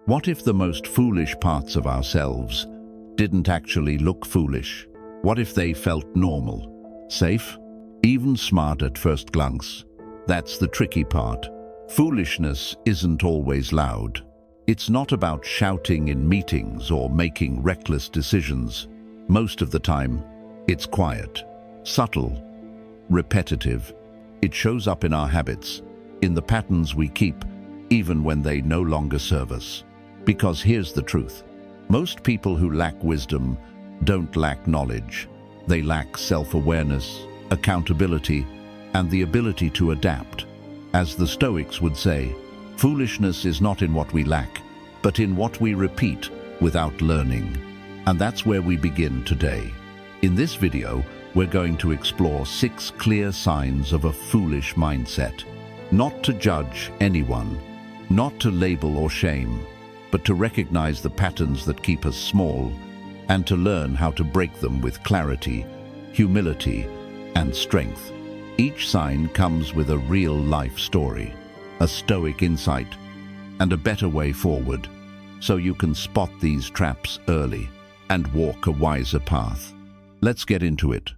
What if the most foolish parts of ourselves didn't actually look foolish? What if they felt normal, safe, even smart at first glance? That's the tricky part. Foolishness isn't always loud. It's not about shouting in meetings or making reckless decisions. Most of the time, it's quiet, subtle, repetitive. It shows up in our habits, in the patterns we keep, even when they no longer serve us. Because here's the truth. Most people who lack wisdom don't lack knowledge. They lack self-awareness, accountability, and the ability to adapt. As the Stoics would say, foolishness is not in what we lack, but in what we repeat without learning. And that's where we begin today. In this video, we're going to explore 6 clear signs of a foolish mindset. Not to judge anyone, not to label or shame, but to recognize the patterns that keep us small and to learn how to break them with clarity, humility, and strength. Each sign comes with a real-life story, a Stoic insight, and a better way forward, so you can spot these traps early and walk a wiser path. Let's get into it.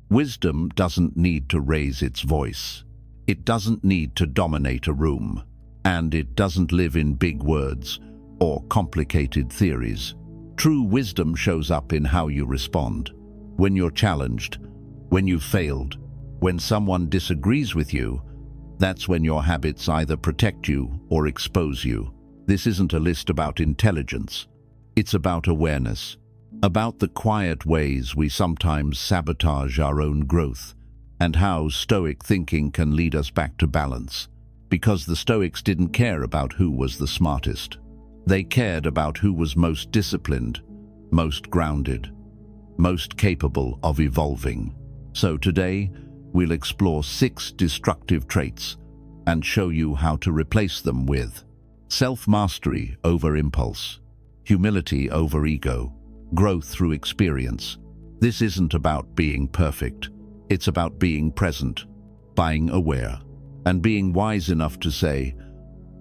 Wisdom doesn't need to raise its voice. It doesn't need to dominate a room. And it doesn't live in big words or complicated theories. True wisdom shows up in how you respond. When you're challenged, when you've failed, when someone disagrees with you, that's when your habits either protect you or expose you. This isn't a list about intelligence. It's about awareness, about the quiet ways we sometimes sabotage our own growth, and how Stoic thinking can lead us back to balance. Because the Stoics didn't care about who was the smartest. They cared about who was most disciplined, most grounded, most capable of evolving. So today, we'll explore 6 destructive traits and show you how to replace them with self-mastery over impulse, humility over ego, growth through experience. This isn't about being perfect. It's about being present, being aware, and being wise enough to say,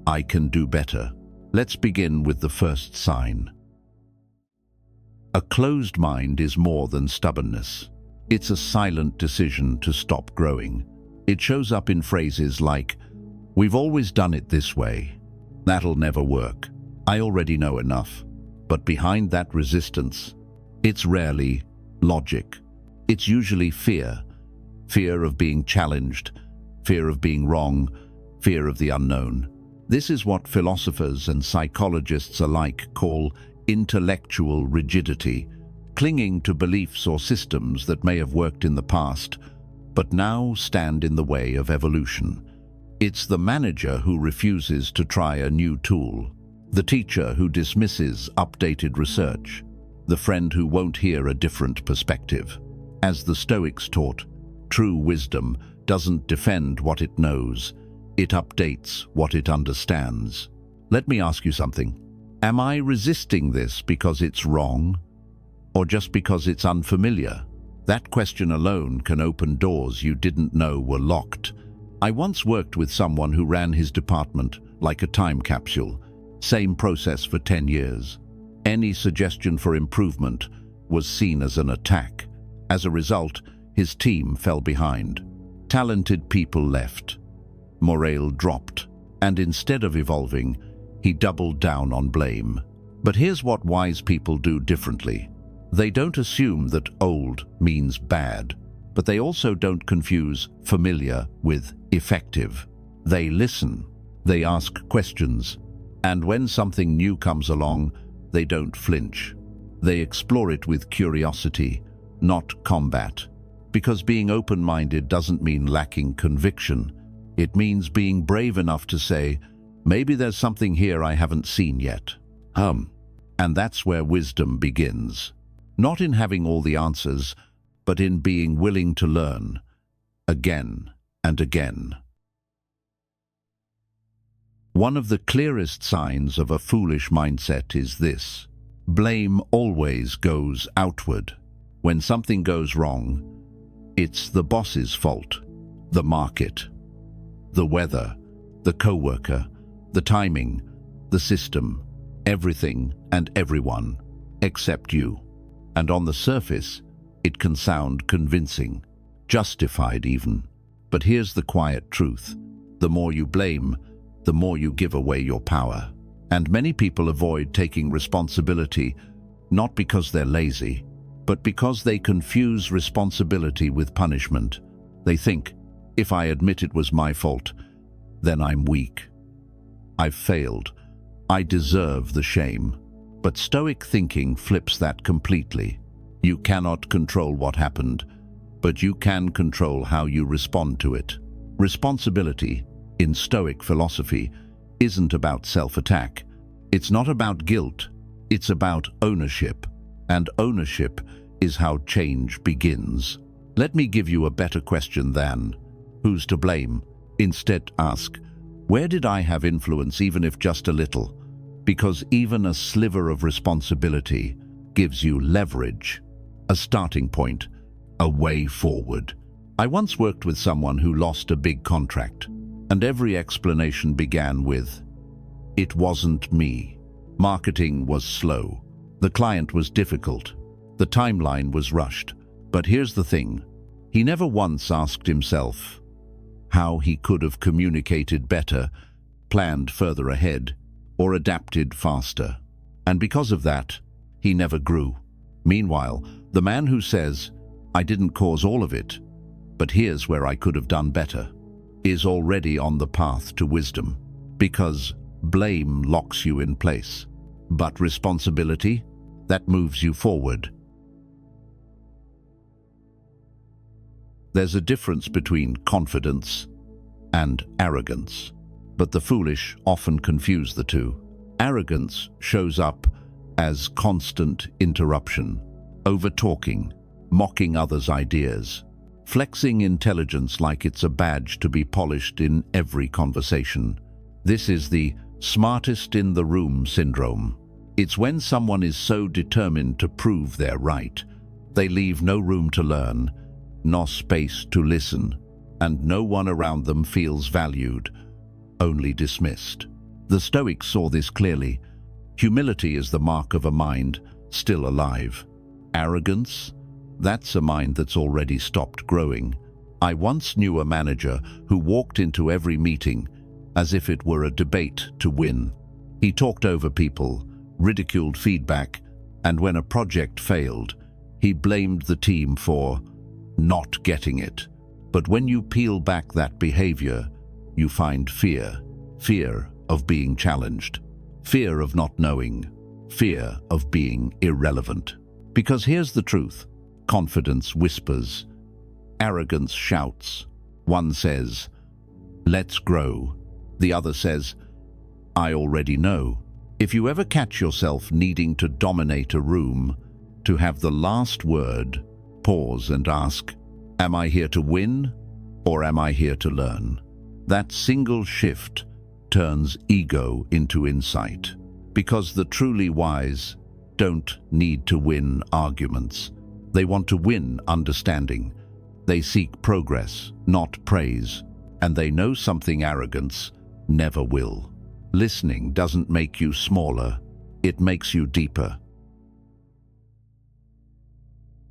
I can do better. Let's begin with the first sign. A closed mind is more than stubbornness. It's a silent decision to stop growing. It shows up in phrases like, we've always done it this way. That'll never work. I already know enough. But behind that resistance, it's rarely logic. It's usually fear. Fear of being challenged, fear of being wrong, fear of the unknown. This is what philosophers and psychologists alike call intellectual rigidity, clinging to beliefs or systems that may have worked in the past, but now stand in the way of evolution. It's the manager who refuses to try a new tool, the teacher who dismisses updated research, the friend who won't hear a different perspective. As the Stoics taught, true wisdom doesn't defend what it knows, it updates what it understands. Let me ask you something. Am I resisting this because it's wrong, or just because it's unfamiliar? That question alone can open doors you didn't know were locked. I once worked with someone who ran his department like a time capsule, same process for 10 years. Any suggestion for improvement was seen as an attack. As a result, his team fell behind. Talented people left. Morale dropped. And instead of evolving, he doubled down on blame. But here's what wise people do differently. They don't assume that old means bad, but they also don't confuse familiar with effective. They listen. They ask questions. And when something new comes along, they don't flinch. They explore it with curiosity, not combat. Because being open-minded doesn't mean lacking conviction. It means being brave enough to say, maybe there's something here I haven't seen yet. And that's where wisdom begins. Not in having all the answers, but in being willing to learn, again and again. One of the clearest signs of a foolish mindset is this. Blame always goes outward. When something goes wrong, it's the boss's fault, the market, the weather, the coworker, The timing, the system, everything and everyone, except you. And on the surface, it can sound convincing, justified even. But here's the quiet truth. The more you blame, the more you give away your power. And many people avoid taking responsibility, not because they're lazy, but because they confuse responsibility with punishment. They think, if I admit it was my fault, then I'm weak. I've failed. I deserve the shame. But Stoic thinking flips that completely. You cannot control what happened, but you can control how you respond to it. Responsibility, in Stoic philosophy, isn't about self-attack. It's not about guilt. It's about ownership. And ownership is how change begins. Let me give you a better question than, who's to blame? Instead ask, where did I have influence, even if just a little? Because even a sliver of responsibility gives you leverage, a starting point, a way forward. I once worked with someone who lost a big contract, and every explanation began with, "It wasn't me." Marketing was slow. The client was difficult. The timeline was rushed. But here's the thing. He never once asked himself how he could have communicated better, planned further ahead, or adapted faster. And because of that, he never grew. Meanwhile, the man who says, "I didn't cause all of it, but here's where I could have done better," is already on the path to wisdom. Because blame locks you in place. But responsibility, that moves you forward. There's a difference between confidence and arrogance, but the foolish often confuse the two. Arrogance shows up as constant interruption, over-talking, mocking others' ideas, flexing intelligence like it's a badge to be polished in every conversation. This is the smartest in the room syndrome. It's when someone is so determined to prove they're right, they leave no room to learn, no space to listen, and no one around them feels valued, only dismissed. The Stoics saw this clearly. Humility is the mark of a mind still alive. Arrogance? That's a mind that's already stopped growing. I once knew a manager who walked into every meeting as if it were a debate to win. He talked over people, ridiculed feedback, and when a project failed, he blamed the team for not getting it. But when you peel back that behavior, you find fear. Fear of being challenged. Fear of not knowing. Fear of being irrelevant. Because here's the truth. Confidence whispers. Arrogance shouts. One says, "Let's grow." The other says, "I already know." If you ever catch yourself needing to dominate a room, to have the last word, pause and ask, am I here to win or am I here to learn? That single shift turns ego into insight. Because the truly wise don't need to win arguments. They want to win understanding. They seek progress, not praise. And they know something arrogance never will. Listening doesn't make you smaller, it makes you deeper.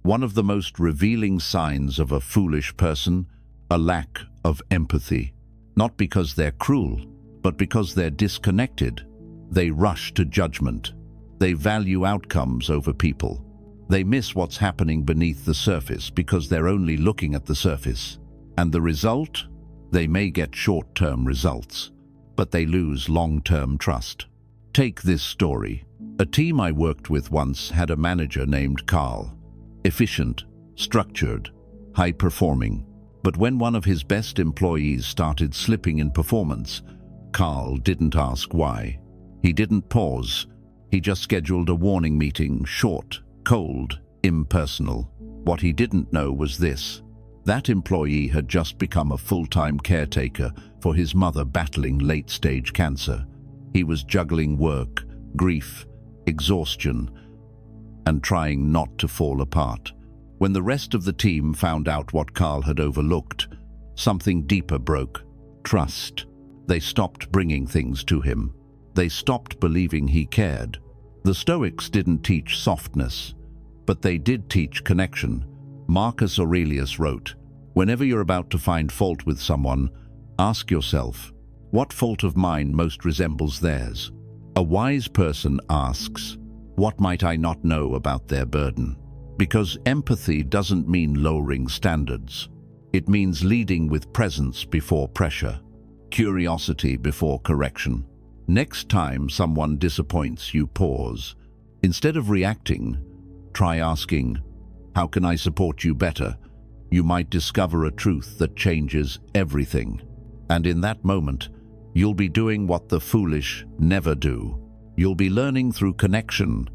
One of the most revealing signs of a foolish person, a lack of empathy. Not because they're cruel, but because they're disconnected. They rush to judgment. They value outcomes over people. They miss what's happening beneath the surface because they're only looking at the surface. And the result? They may get short-term results, but they lose long-term trust. Take this story. A team I worked with once had a manager named Carl. Efficient, structured, high-performing. But when one of his best employees started slipping in performance, Carl didn't ask why. He didn't pause. He just scheduled a warning meeting, short, cold, impersonal. What he didn't know was this. That employee had just become a full-time caretaker for his mother battling late-stage cancer. He was juggling work, grief, exhaustion, and trying not to fall apart. When the rest of the team found out what Carl had overlooked, something deeper broke. Trust. They stopped bringing things to him. They stopped believing he cared. The Stoics didn't teach softness, but they did teach connection. Marcus Aurelius wrote, "Whenever you're about to find fault with someone, ask yourself, what fault of mine most resembles theirs?" A wise person asks, "What might I not know about their burden?" Because empathy doesn't mean lowering standards. It means leading with presence before pressure, curiosity before correction. Next time someone disappoints you, pause. Instead of reacting, try asking, "How can I support you better?" You might discover a truth that changes everything. And in that moment, you'll be doing what the foolish never do. You'll be learning through connection,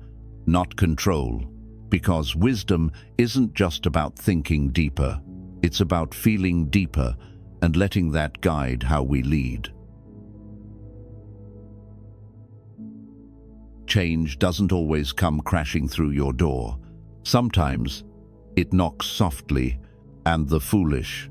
not control. Because wisdom isn't just about thinking deeper. It's about feeling deeper and letting that guide how we lead. Change doesn't always come crashing through your door. Sometimes it knocks softly, and the foolish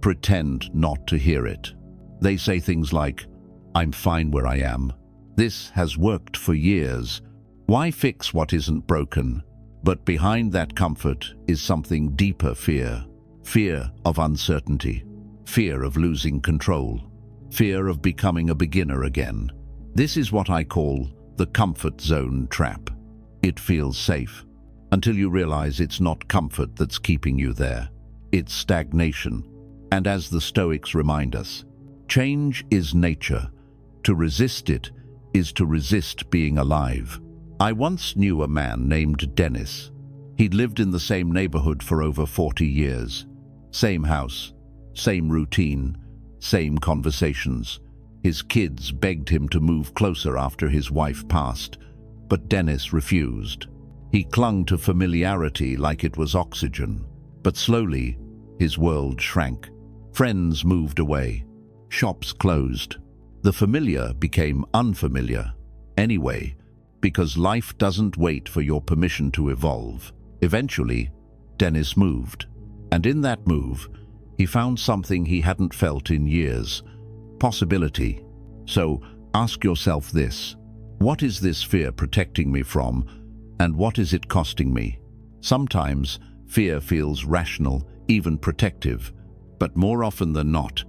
pretend not to hear it. They say things like, "I'm fine where I am. This has worked for years. Why fix what isn't broken?" But behind that comfort is something deeper: fear. Fear of uncertainty. Fear of losing control. Fear of becoming a beginner again. This is what I call the comfort zone trap. It feels safe until you realize it's not comfort that's keeping you there. It's stagnation. And as the Stoics remind us, change is nature. To resist it is to resist being alive. I once knew a man named Dennis. He'd lived in the same neighborhood for over 40 years. Same house, same routine, same conversations. His kids begged him to move closer after his wife passed, but Dennis refused. He clung to familiarity like it was oxygen, but slowly his world shrank. Friends moved away. Shops closed. The familiar became unfamiliar. Anyway, because life doesn't wait for your permission to evolve. Eventually, Dennis moved. And in that move, he found something he hadn't felt in years: possibility. So ask yourself this: what is this fear protecting me from, and what is it costing me? Sometimes fear feels rational, even protective, but more often than not,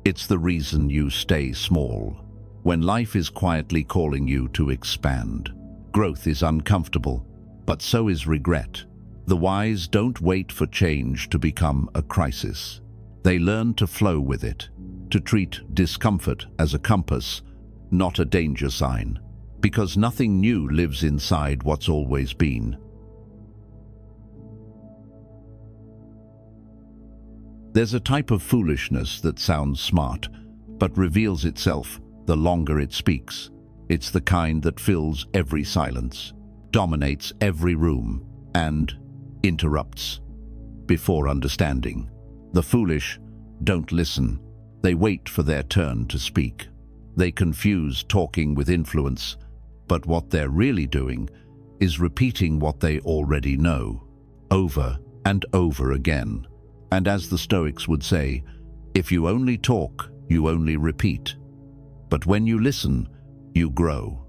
it's the reason you stay small. When life is quietly calling you to expand. Growth is uncomfortable, but so is regret. The wise don't wait for change to become a crisis. They learn to flow with it, to treat discomfort as a compass, not a danger sign, because nothing new lives inside what's always been. There's a type of foolishness that sounds smart, but reveals itself the longer it speaks. It's the kind that fills every silence, dominates every room, and interrupts before understanding. The foolish don't listen. They wait for their turn to speak. They confuse talking with influence, but what they're really doing is repeating what they already know, over and over again. And as the Stoics would say, if you only talk, you only repeat. But when you listen, you grow.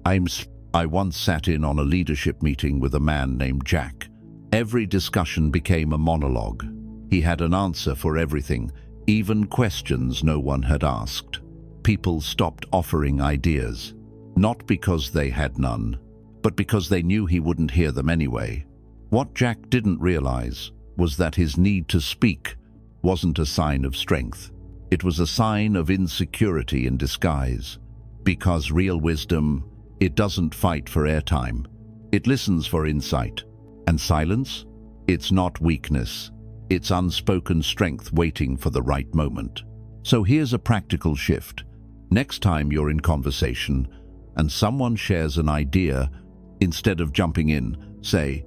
I once sat in on a leadership meeting with a man named Jack. Every discussion became a monologue. He had an answer for everything, even questions no one had asked. People stopped offering ideas, not because they had none, but because they knew he wouldn't hear them anyway. What Jack didn't realize was that his need to speak wasn't a sign of strength. It was a sign of insecurity in disguise. Because real wisdom, it doesn't fight for airtime. It listens for insight. And silence? It's not weakness. It's unspoken strength waiting for the right moment. So here's a practical shift. Next time you're in conversation and someone shares an idea, instead of jumping in, say,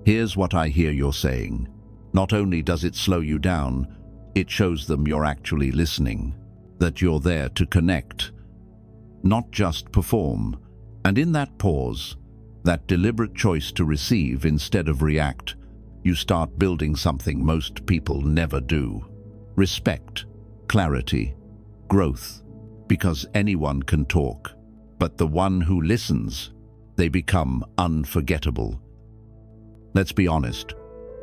"Here's what I hear you're saying." Not only does it slow you down, it shows them you're actually listening, that you're there to connect, not just perform. And in that pause, that deliberate choice to receive instead of react, you start building something most people never do. Respect, clarity, growth. because anyone can talk, but the one who listens, they become unforgettable. Let's be honest.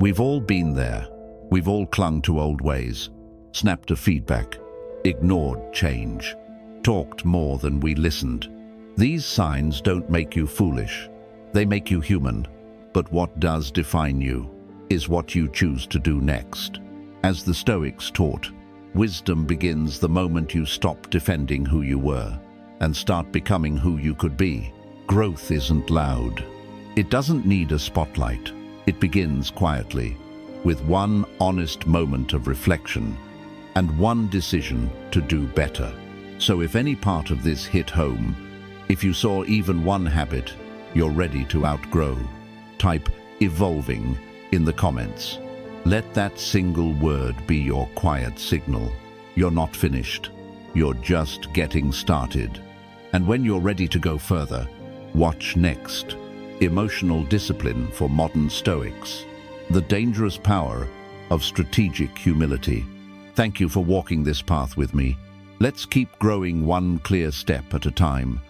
We've all been there. We've all clung to old ways, snapped to feedback, ignored change, talked more than we listened. These signs don't make you foolish. They make you human. But what does define you is what you choose to do next. As the Stoics taught, wisdom begins the moment you stop defending who you were and start becoming who you could be. Growth isn't loud. It doesn't need a spotlight. It begins quietly, with one honest moment of reflection and one decision to do better. So if any part of this hit home, if you saw even one habit you're ready to outgrow, type evolving in the comments. Let that single word be your quiet signal. You're not finished. You're just getting started. And when you're ready to go further, watch next. Emotional discipline for modern Stoics. The dangerous power of strategic humility. Thank you for walking this path with me. Let's keep growing one clear step at a time.